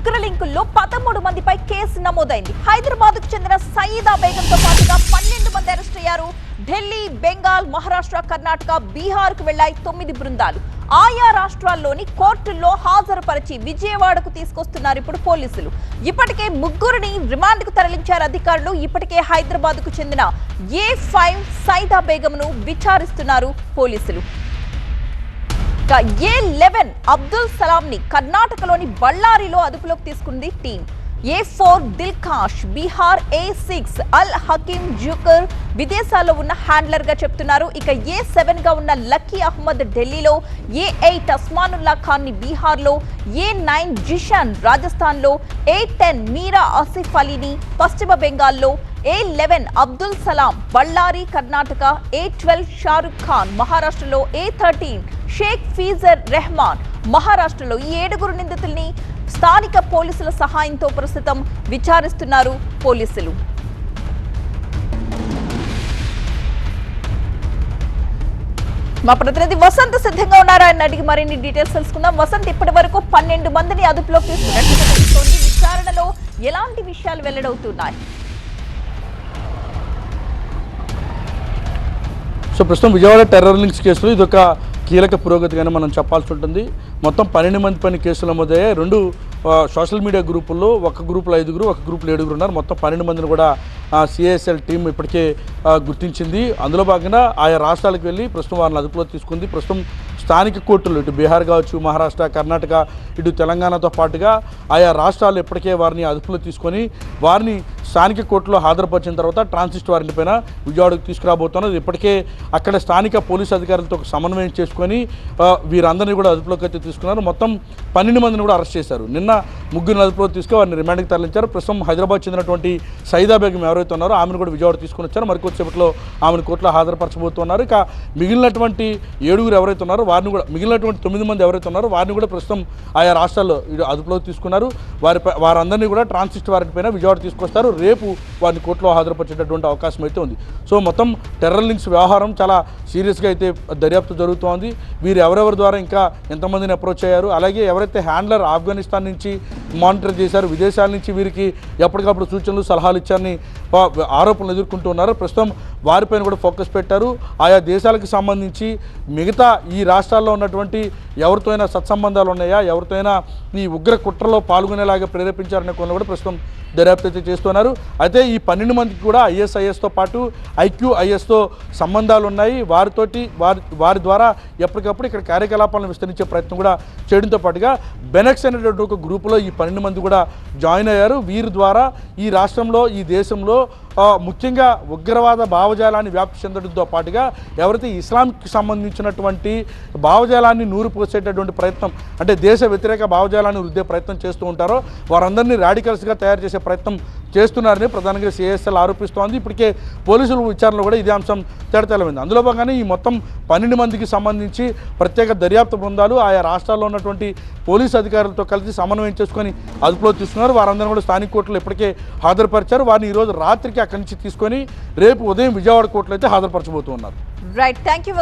ఉగ్రలింకుల్లో 13 మందిపై case నమోదైంది. హైదరాబాద్కు చెందిన సయీదా బేగంతో పాటుగా 12 మంది అరెస్ట్ అయ్యారు. ఢిల్లీ, బెంగాల్, మహారాష్ట్ర, కర్ణాటక, బీహార్కు వెళ్లాయి 9 బృందాలు. ఆయా రాష్ట్రాల్లోని కోర్టుల్లో హాజరుపరిచి విజయవాడకు తీసుకొస్తున్నారు ఇప్పుడు పోలీసులు. ఇప్పటికే ముగ్గురిని రిమాండ్కు తరలించారు అధికారులు. ఇప్పటికే హైదరాబాద్కు చెందిన A5 సయీదా బేగంను విచారిస్తున్నారు పోలీసులు. A11 అబ్దుల్ సలాం ని కర్ణాటకలోని బళ్ళారిలో అదుపులోకి తీసుకుంది టీం. A4 దిల్కాష్, బీహార్ A6 అల్ హకీం జుకర్ విదేశాల్లో ఉన్న హ్యాండ్లర్ గా చెప్తున్నారు. ఇక A7 గా ఉన్న లక్కీ అహ్మద్ ఢిల్లీలో, A8 అస్మానుల్లా ఖాన్ ని బీహార్ లో, A9 జిషాన్ రాజస్థాన్ లో, A10 మీరా ఆసిఫ్ అలీని పశ్చిమ బెంగాల్లో, A11 అబ్దుల్ సలాం బళ్ళారి కర్ణాటక, A12 షారుఖ్ ఖాన్ మహారాష్ట్రలో, A13 షేక్ ఫీజర్ రెహమాన్ మహారాష్ట్రలో. ఈ 7 నిందితుల్ని స్థానిక పోలీసుల సహాయంతో ప్రస్తుతం విచారిస్తున్నారు పోలీసులు. మా ప్రతినిధి వసంత్ సిద్ధంగా ఉన్నారు. ఆయన అడిగి మరిన్ని డీటెయిల్స్ తెలుసుకుందాం. వసంత్, ఇప్పటి వరకు 12 మందిని అదుపులోకి తీసుకున్నట్టుగా తెలుస్తోంది. విచారణలో ఎలాంటి విషయాలు వెల్లడవుతున్నాయి? సో ప్రస్తుతం విజయవాడ టెర్రర్ లింక్స్ కేసులో ఇదొక కీలక పురోగతిగానే మనం చెప్పాల్సి ఉంటుంది. మొత్తం 12 మంది పైన కేసులు నమోదయ్యాయి. 2 సోషల్ మీడియా గ్రూపుల్లో, ఒక గ్రూపులో 5, ఒక గ్రూపులో 7 ఉన్నారు. మొత్తం 12 మందిని కూడా సిఐఎస్ఎల్ టీం ఇప్పటికే గుర్తించింది. అందులో భాగంగా ఆయా రాష్ట్రాలకు వెళ్ళి ప్రస్తుతం వారిని అదుపులో తీసుకుంది. ప్రస్తుతం స్థానిక కోర్టులు ఇటు బీహార్ కావచ్చు, మహారాష్ట్ర, కర్ణాటక, ఇటు తెలంగాణతో పాటుగా ఆయా రాష్ట్రాలు ఇప్పటికే వారిని అదుపులో తీసుకొని వారిని స్థానిక కోర్టులో హాజరుపరిచిన తర్వాత ట్రాన్సిస్ట్ వారెంట్ పైన విజయవాడకు తీసుకురాబోతున్నారు. ఇప్పటికే అక్కడ స్థానిక పోలీసు అధికారులతో సమన్వయం చేసుకొని వీరందరినీ కూడా అదుపులోకి అయితే తీసుకున్నారు. మొత్తం 12 మందిని కూడా అరెస్ట్ చేశారు. నిన్న 3 అదుపులో తీసుకుని వారిని రిమాండ్కి తరలించారు. ప్రస్తుతం హైదరాబాద్ చెందినటువంటి సయీదా బేగం ఎవరైతే ఉన్నారో ఆమెను కూడా విజయవాడ తీసుకుని వచ్చారు. మరికొద్దిసేపట్లో ఆమెను కోర్టులో హాజరుపరచబోతున్నారు. ఇక మిగిలినటువంటి 7 ఎవరైతే ఉన్నారో వారిని కూడా, మిగిలినటువంటి 9 మంది ఎవరైతే ఉన్నారో వారిని కూడా ప్రస్తుతం ఆయా రాష్ట్రాల్లో అదుపులోకి తీసుకున్నారు. వారందరినీ కూడా ట్రాన్సిస్ట్ వారెంట్ పైన విజయవాడ తీసుకొస్తారు. రేపు వారిని కోర్టులో హాజరుపరిచేటటువంటి అవకాశం అయితే ఉంది. సో మొత్తం టెర్రర్ లింక్స్ వ్యవహారం చాలా సీరియస్గా అయితే దర్యాప్తు జరుగుతోంది. వీరు ఎవరెవరి ద్వారా ఇంకా ఎంతమందిని అప్రోచ్ అయ్యారు, అలాగే ఎవరైతే హ్యాండ్లర్ ఆఫ్ఘనిస్తాన్ నుంచి మానిటర్ చేశారు, విదేశాల నుంచి వీరికి ఎప్పటికప్పుడు సూచనలు సలహాలు ఇచ్చారని ఆరోపణలు ఎదుర్కొంటూ ఉన్నారు. ప్రస్తుతం వారిపైన కూడా ఫోకస్ పెట్టారు. ఆయా దేశాలకు సంబంధించి మిగతా ఈ రాష్ట్రాల్లో ఉన్నటువంటి ఎవరితో అయినా సత్సంబంధాలు ఉన్నాయా, ఎవరితో అయినా ఈ ఉగ్ర కుట్రలో పాల్గొనేలాగా ప్రేరేపించారనే కొన్ని కూడా ప్రస్తుతం దర్యాప్తు అయితే చేస్తున్నారు. అయితే ఈ 12 మందికి కూడా ISISతో పాటు IQISతో సంబంధాలు ఉన్నాయి. వారి ద్వారా ఎప్పటికప్పుడు ఇక్కడ కార్యకలాపాలను విస్తరించే ప్రయత్నం కూడా చేయడంతో పాటుగా బెనెక్స్ అనేటువంటి ఒక గ్రూపులో ఈ 12 మంది కూడా జాయిన్ అయ్యారు. వీరి ద్వారా ఈ రాష్ట్రంలో, ఈ దేశంలో ముఖ్యంగా ఉగ్రవాద భావజాలాన్ని వ్యాప్తి చెందడంతో పాటుగా ఎవరైతే ఇస్లాంకి సంబంధించినటువంటి భావజాలాన్ని నూరిపోసేటటువంటి ప్రయత్నం, అంటే దేశ వ్యతిరేక భావజాలాన్ని వృద్ధే ప్రయత్నం చేస్తూ ఉంటారో వారందరినీ రాడికల్స్గా తయారు చేసే ప్రయత్నం చేస్తున్నారని ప్రధానంగా సిఐఎస్ఎల్ ఆరోపిస్తోంది. ఇప్పటికే పోలీసుల విచారణలో కూడా ఇదే అంశం తేటతెల్లమైంది. అందులో భాగంగానే ఈ మొత్తం 12 మందికి సంబంధించి ప్రత్యేక దర్యాప్తు బృందాలు ఆయా రాష్ట్రాల్లో ఉన్నటువంటి పోలీసు అధికారులతో కలిసి సమన్వయం చేసుకొని అదుపులో తీసుకున్నారు. వారందరూ కూడా స్థానిక కోర్టులో ఇప్పటికే హాజరుపరిచారు. వారిని ఈరోజు రాత్రికి అక్కడి నుంచి తీసుకొని రేపు ఉదయం విజయవాడ కోర్టులో అయితే హాజరుపరచబోతున్నారు. Right, thank you.